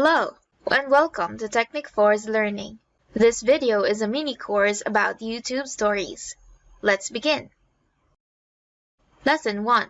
Hello, and welcome to Technic Force Learning. This video is a mini course about YouTube stories. Let's begin. Lesson 1.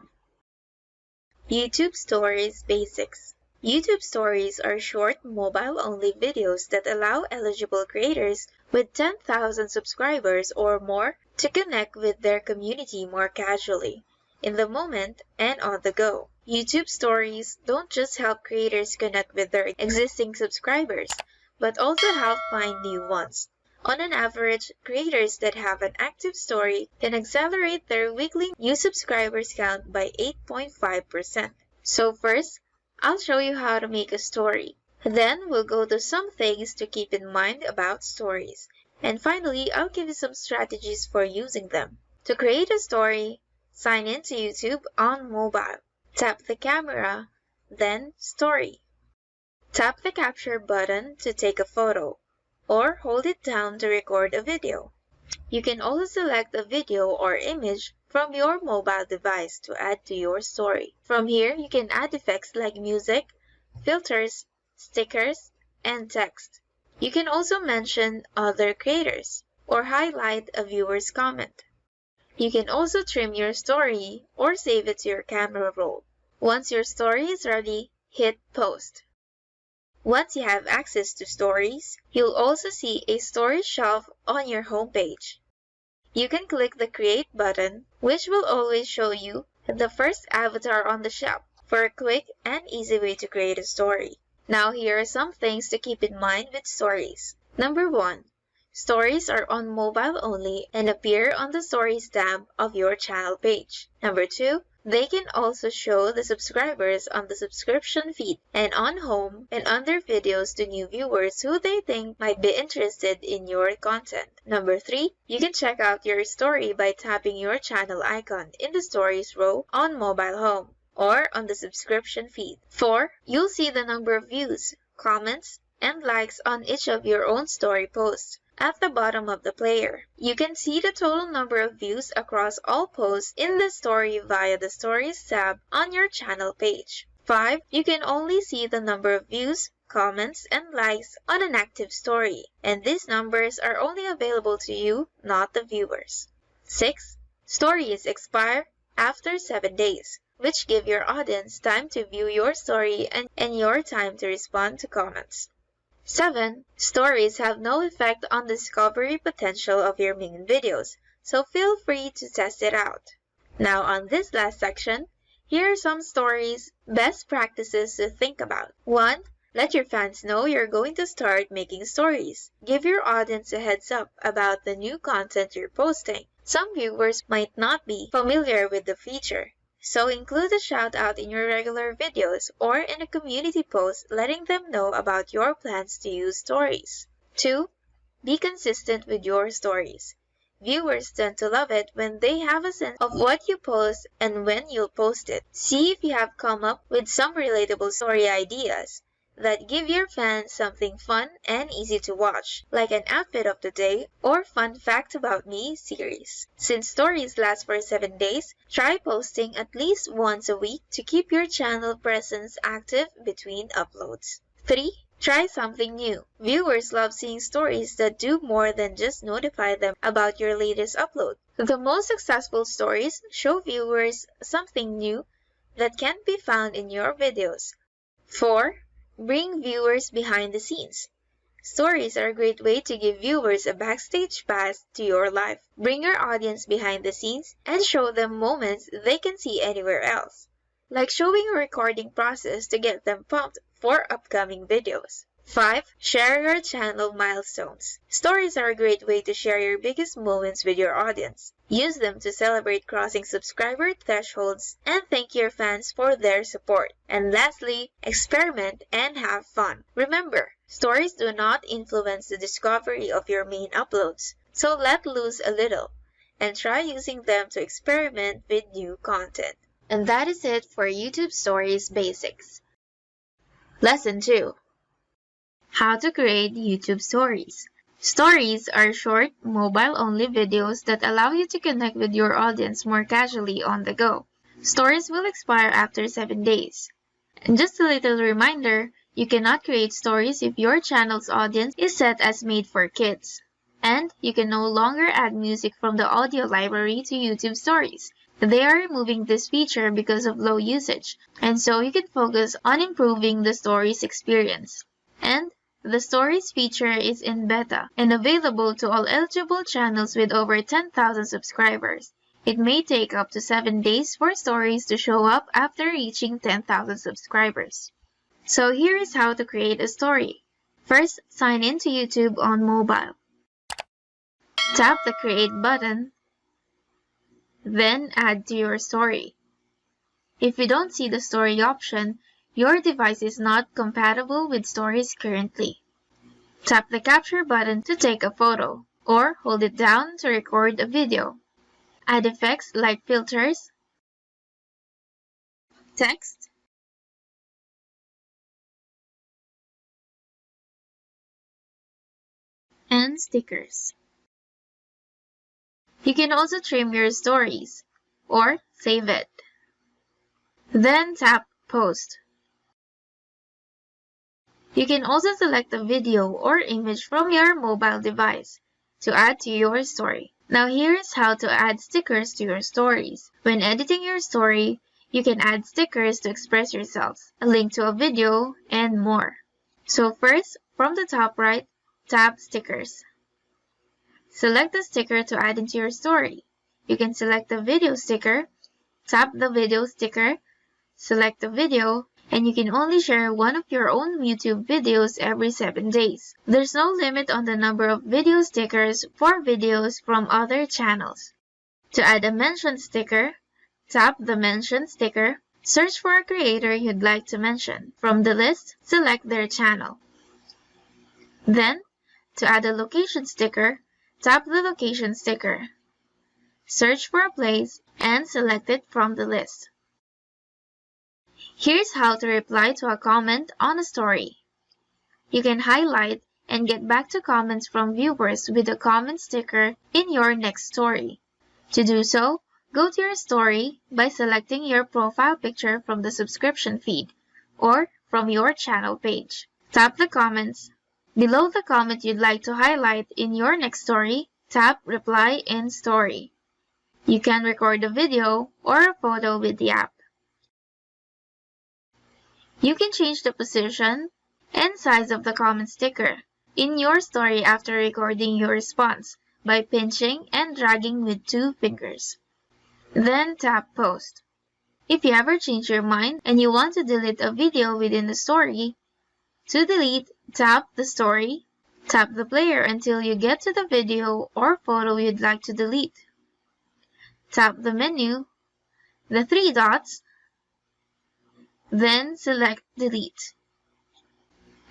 YouTube Stories Basics. YouTube Stories are short, mobile-only videos that allow eligible creators with 10,000 subscribers or more to connect with their community more casually, in the moment and on the go. YouTube Stories don't just help creators connect with their existing subscribers, but also help find new ones. On an average, creators that have an active story can accelerate their weekly new subscribers count by 8.5%. So first, I'll show you how to make a story. Then we'll go to some things to keep in mind about stories. And finally, I'll give you some strategies for using them. To create a story, sign in to YouTube on mobile. Tap the camera, then Story. Tap the capture button to take a photo, or hold it down to record a video. You can also select a video or image from your mobile device to add to your story. From here, you can add effects like music, filters, stickers, and text. You can also mention other creators or highlight a viewer's comment. You can also trim your story or save it to your camera roll. Once your story is ready, hit post. Once you have access to stories, you'll also see a story shelf on your homepage. You can click the Create button, which will always show you the first avatar on the shelf for a quick and easy way to create a story. Now here are some things to keep in mind with stories. Number 1. Stories are on mobile only and appear on the Stories tab of your channel page. Number 2. They can also show the subscribers on the subscription feed and on home and under videos to new viewers who they think might be interested in your content. Number 3. You can check out your story by tapping your channel icon in the Stories row on mobile home or on the subscription feed. 4. You'll see the number of views, comments, and likes on each of your own story posts. At the bottom of the player, you can see the total number of views across all posts in the story via the Stories tab on your channel page. 5. You can only see the number of views, comments, and likes on an active story, and these numbers are only available to you, not the viewers. 6. Stories expire after 7 days, which give your audience time to view your story and your time to respond to comments. 7. Stories have no effect on the discovery potential of your main videos, so feel free to test it out. Now on this last section, here are some stories best practices to think about. 1. Let your fans know you're going to start making stories. Give your audience a heads up about the new content you're posting. Some viewers might not be familiar with the feature, so include a shout out in your regular videos or in a community post letting them know about your plans to use stories. 2. Be consistent with your stories. Viewers tend to love it when they have a sense of what you post and when you'll post it. See if you have come up with some relatable story ideas that give your fans something fun and easy to watch, like an outfit of the day or fun fact about me series. Since stories last for 7 days, try posting at least once a week to keep your channel presence active between uploads. 3. Try something new. Viewers love seeing stories that do more than just notify them about your latest upload. The most successful stories show viewers something new that can't be found in your videos. 4. Bring viewers behind the scenes. Stories are a great way to give viewers a backstage pass to your life. Bring your audience behind the scenes and show them moments they can see anywhere else, like showing a recording process to get them pumped for upcoming videos. 5. Share your channel milestones. Stories are a great way to share your biggest moments with your audience. Use them to celebrate crossing subscriber thresholds and thank your fans for their support. And lastly, experiment and have fun. Remember, stories do not influence the discovery of your main uploads, so let loose a little and try using them to experiment with new content. And that is it for YouTube Stories Basics. Lesson 2. How to create YouTube stories. Stories are short, mobile-only videos that allow you to connect with your audience more casually on the go. Stories will expire after 7 days. And just a little reminder, You cannot create stories if your channel's audience is set as made for kids. And you can no longer add music from the audio library to YouTube stories. They are removing this feature because of low usage, and so you can focus on improving the stories experience. And the stories feature is in beta and available to all eligible channels with over 10,000 subscribers. It may take up to 7 days for stories to show up after reaching 10,000 subscribers. So here is how to create a story. First, sign in to YouTube on mobile. Tap the Create button, then add to your story. If you don't see the story option, your device is not compatible with stories currently. Tap the Capture button to take a photo, or hold it down to record a video. Add effects like filters, text, and stickers. You can also trim your stories, or save it. Then tap Post. You can also select a video or image from your mobile device to add to your story. Now here is how to add stickers to your stories. When editing your story, you can add stickers to express yourselves, a link to a video, and more. So first, from the top right, tap Stickers. Select the sticker to add into your story. You can select the video sticker, tap the video sticker, select the video, and you can only share one of your own YouTube videos every 7 days. There's no limit on the number of video stickers for videos from other channels. To add a mention sticker, tap the mention sticker, search for a creator you'd like to mention. From the list, select their channel. Then, to add a location sticker, tap the location sticker. Search for a place and select it from the list. Here's how to reply to a comment on a story. You can highlight and get back to comments from viewers with a comment sticker in your next story. To do so, go to your story by selecting your profile picture from the subscription feed or from your channel page. Tap the comments. Below the comment you'd like to highlight in your next story, tap Reply in Story. You can record a video or a photo with the app. You can change the position and size of the comment sticker in your story after recording your response by pinching and dragging with 2 fingers. Then tap Post. If you ever change your mind and you want to delete a video within the story, to delete, tap the story, tap the player until you get to the video or photo you'd like to delete. Tap the menu, the 3 dots, then select Delete.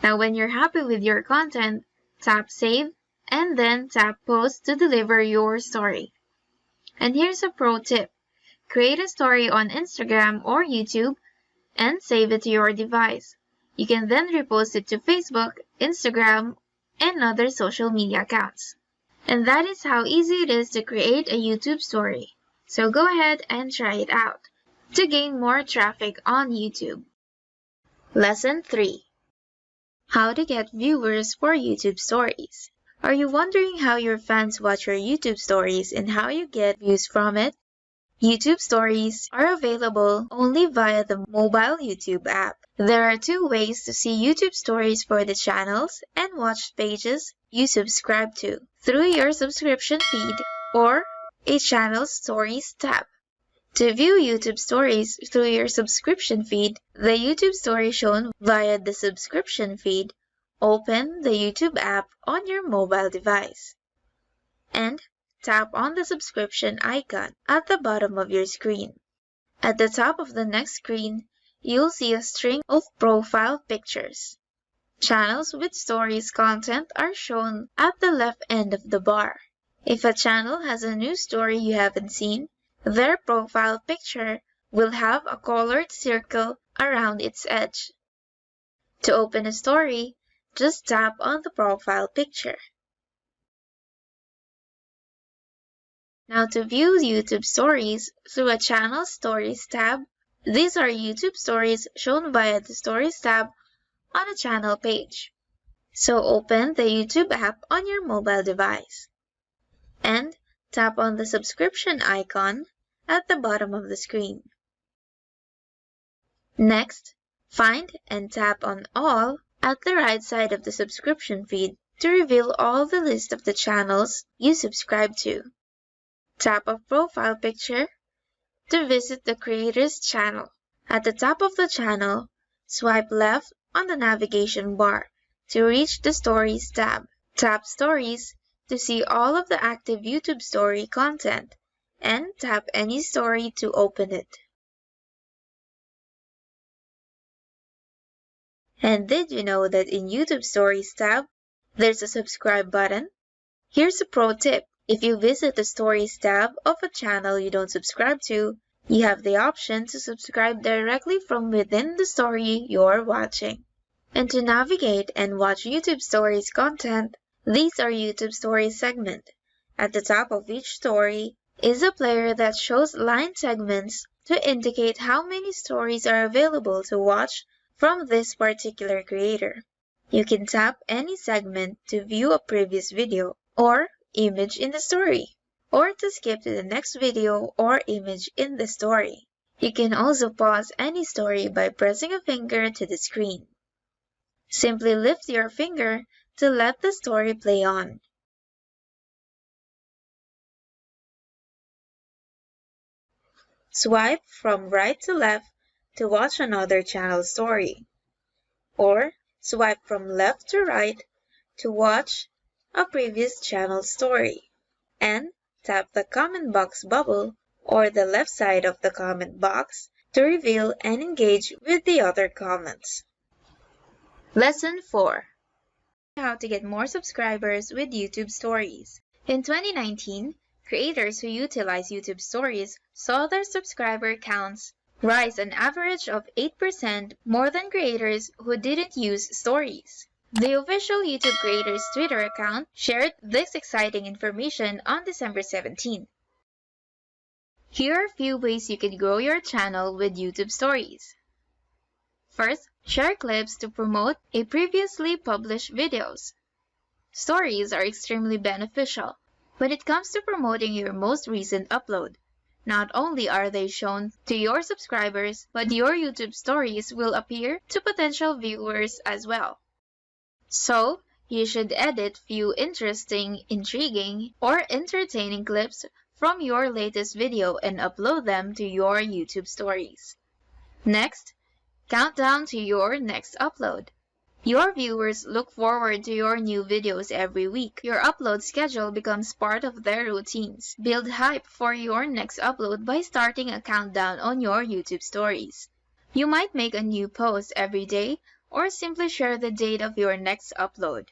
Now when you're happy with your content, tap Save and then tap Post to deliver your story. And here's a pro tip. Create a story on Instagram or YouTube and save it to your device. You can then repost it to Facebook, Instagram, and other social media accounts. And that is how easy it is to create a YouTube story. So go ahead and try it out to gain more traffic on YouTube. Lesson 3. How to get viewers for YouTube stories. Are you wondering how your fans watch your YouTube stories and how you get views from it? YouTube stories are available only via the mobile YouTube app. There are 2 ways to see YouTube stories for the channels and watch pages you subscribe to: through your subscription feed or a channel stories tab. To view YouTube stories through your subscription feed, the YouTube story shown via the subscription feed, open the YouTube app on your mobile device and tap on the subscription icon at the bottom of your screen. At the top of the next screen, you'll see a string of profile pictures. Channels with stories content are shown at the left end of the bar. If a channel has a new story you haven't seen, their profile picture will have a colored circle around its edge. To open a story, just tap on the profile picture. Now to view YouTube stories through a channel stories tab, these are YouTube stories shown via the stories tab on a channel page. So open the YouTube app on your mobile device and tap on the subscription icon at the bottom of the screen. Next, find and tap on All at the right side of the subscription feed to reveal all the list of the channels you subscribe to. Tap a profile picture to visit the creator's channel. At the top of the channel, swipe left on the navigation bar to reach the Stories tab. Tap Stories to see all of the active YouTube story content and tap any story to open it. And did you know that in YouTube Stories tab, there's a subscribe button? Here's a pro tip. If you visit the Stories tab of a channel you don't subscribe to, you have the option to subscribe directly from within the story you're watching. And to navigate and watch YouTube Stories content, these are YouTube Stories segment. At the top of each story is a player that shows line segments to indicate how many stories are available to watch from this particular creator. You can tap any segment to view a previous video or image in the story, or to skip to the next video or image in the story. You can also pause any story by pressing a finger to the screen. Simply lift your finger to let the story play on. Swipe from right to left to watch another channel story, or swipe from left to right to watch a previous channel story, and tap the comment box bubble or the left side of the comment box to reveal and engage with the other comments. Lesson 4. How to get more subscribers with YouTube Stories. In 2019, creators who utilize YouTube Stories saw their subscriber counts rise an average of 8% more than creators who didn't use Stories. The official YouTube creators Twitter account shared this exciting information on December 17. Here are a few ways you can grow your channel with YouTube Stories. First, share clips to promote a previously published videos. Stories are extremely beneficial when it comes to promoting your most recent upload. Not only are they shown to your subscribers, but your YouTube Stories will appear to potential viewers as well. So, you should edit few interesting, intriguing, or entertaining clips from your latest video and upload them to your YouTube Stories. Next, count down to your next upload. Your viewers look forward to your new videos every week. Your upload schedule becomes part of their routines. Build hype for your next upload by starting a countdown on your YouTube Stories. You might make a new post every day or simply share the date of your next upload.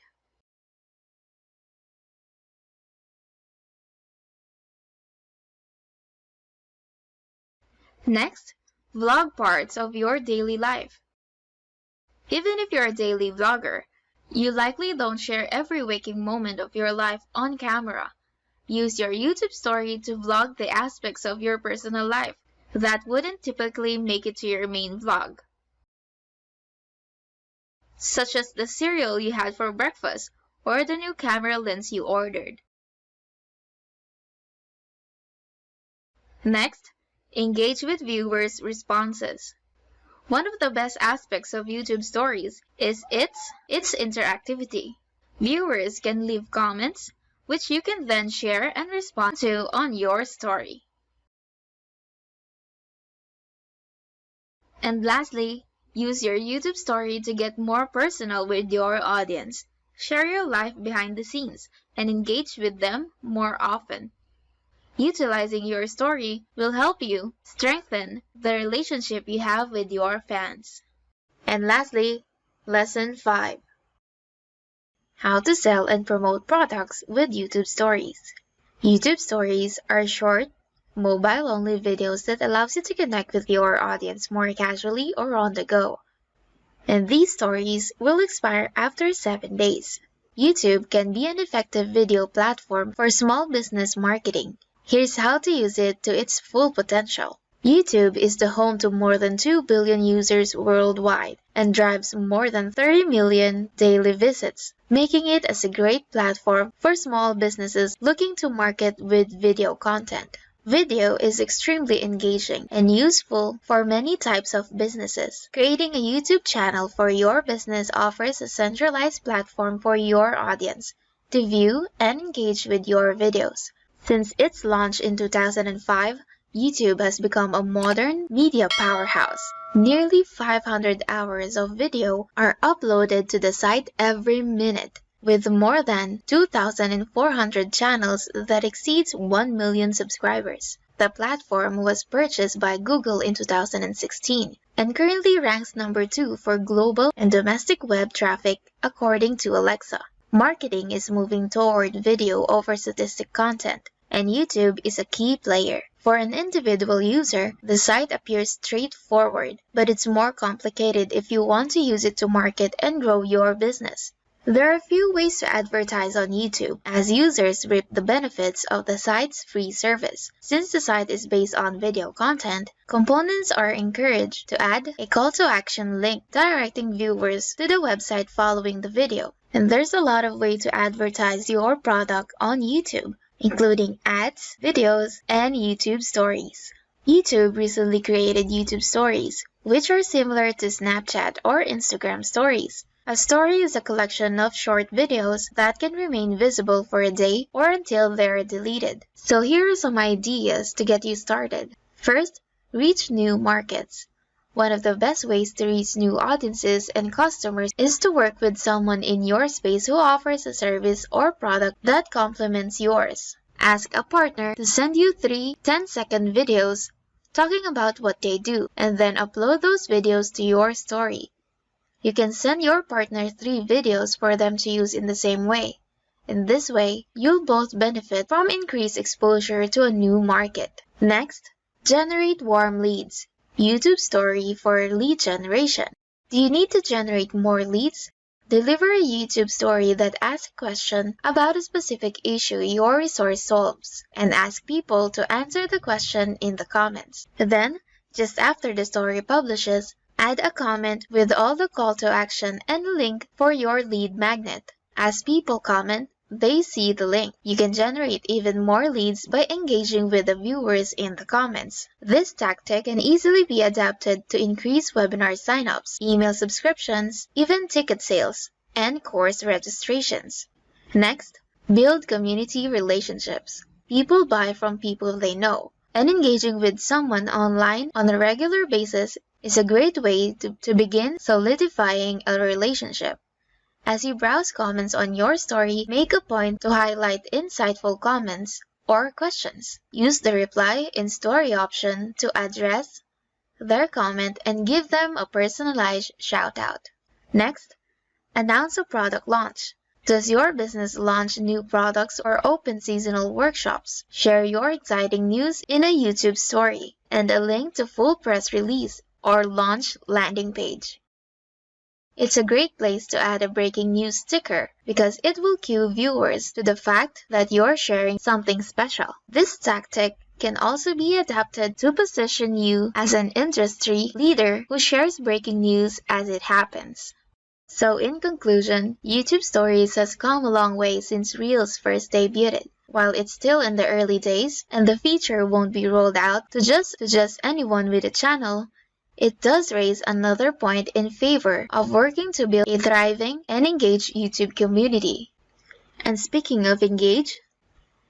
Next, vlog parts of your daily life. Even if you're a daily vlogger, you likely don't share every waking moment of your life on camera. Use your YouTube story to vlog the aspects of your personal life that wouldn't typically make it to your main vlog, such as the cereal you had for breakfast or the new camera lens you ordered. Next, engage with viewers' responses. One of the best aspects of YouTube Stories is its interactivity. Viewers can leave comments, which you can then share and respond to on your story. And lastly, use your YouTube story to get more personal with your audience. Share your life behind the scenes and engage with them more often. Utilizing your story will help you strengthen the relationship you have with your fans. And lastly, Lesson 5. How to sell and promote products with YouTube Stories. YouTube Stories are short, mobile-only videos that allows you to connect with your audience more casually or on the go. And these stories will expire after 7 days. YouTube can be an effective video platform for small business marketing. Here's how to use it to its full potential. YouTube is the home to more than 2 billion users worldwide, and drives more than 30 million daily visits, making it as a great platform for small businesses looking to market with video content. Video is extremely engaging and useful for many types of businesses. Creating a YouTube channel for your business offers a centralized platform for your audience to view and engage with your videos. Since its launch in 2005, YouTube has become a modern media powerhouse. Nearly 500 hours of video are uploaded to the site every minute, with more than 2,400 channels that exceeds 1 million subscribers. The platform was purchased by Google in 2016 and currently ranks number 2 for global and domestic web traffic according to Alexa. Marketing is moving toward video over statistic content, and YouTube is a key player. For an individual user, the site appears straightforward, but it's more complicated if you want to use it to market and grow your business. There are a few ways to advertise on YouTube, as users reap the benefits of the site's free service. Since the site is based on video content, components are encouraged to add a call to action link directing viewers to the website following the video. And there's a lot of ways to advertise your product on YouTube, including ads, videos, and YouTube stories. YouTube recently created YouTube Stories, which are similar to Snapchat or Instagram Stories. A story is a collection of short videos that can remain visible for a day or until they're deleted. So here are some ideas to get you started. First, reach new markets. One of the best ways to reach new audiences and customers is to work with someone in your space who offers a service or product that complements yours. Ask a partner to send you 3 10-second videos talking about what they do, and then upload those videos to your story. You can send your partner 3 videos for them to use in the same way. In this way, you'll both benefit from increased exposure to a new market. Next, generate warm leads. YouTube Story for lead generation. Do you need to generate more leads? Deliver a YouTube story that asks a question about a specific issue your resource solves, and ask people to answer the question in the comments. Then, just after the story publishes, add a comment with all the call to action and a link for your lead magnet. As people comment, they see the link. You can generate even more leads by engaging with the viewers in the comments. This tactic can easily be adapted to increase webinar signups, email subscriptions, even ticket sales, and course registrations. Next, build community relationships. People buy from people they know, and engaging with someone online on a regular basis is a great way to begin solidifying a relationship. As you browse comments on your story, make a point to highlight insightful comments or questions. Use the reply in story option to address their comment and give them a personalized shout-out. Next, announce a product launch. Does your business launch new products or open seasonal workshops? Share your exciting news in a YouTube story and a link to full press release or launch landing page. It's a great place to add a breaking news sticker because it will cue viewers to the fact that you're sharing something special. This tactic can also be adapted to position you as an industry leader who shares breaking news as it happens. So in conclusion, YouTube Stories has come a long way since Reels first debuted. While it's still in the early days and the feature won't be rolled out to just anyone with a channel, it does raise another point in favor of working to build a thriving and engaged YouTube community. And speaking of engage,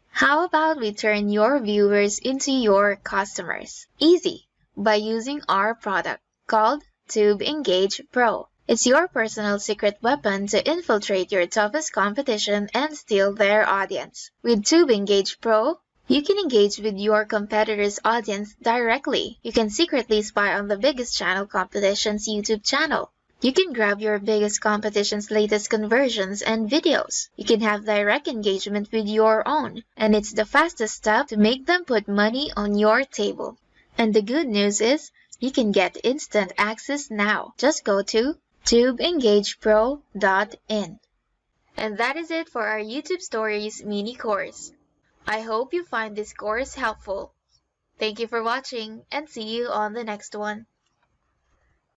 how about we turn your viewers into your customers? Easy, by using our product called Tube Engage Pro. It's your personal secret weapon to infiltrate your toughest competition and steal their audience. With Tube Engage Pro, you can engage with your competitor's audience directly. You can secretly spy on the biggest channel competition's YouTube channel. You can grab your biggest competition's latest conversions and videos. You can have direct engagement with your own, and it's the fastest step to make them put money on your table. And the good news is, you can get instant access now. Just go to tubeengagepro.in. And that is it for our YouTube Stories mini course. I hope you find this course helpful. Thank you for watching and see you on the next one.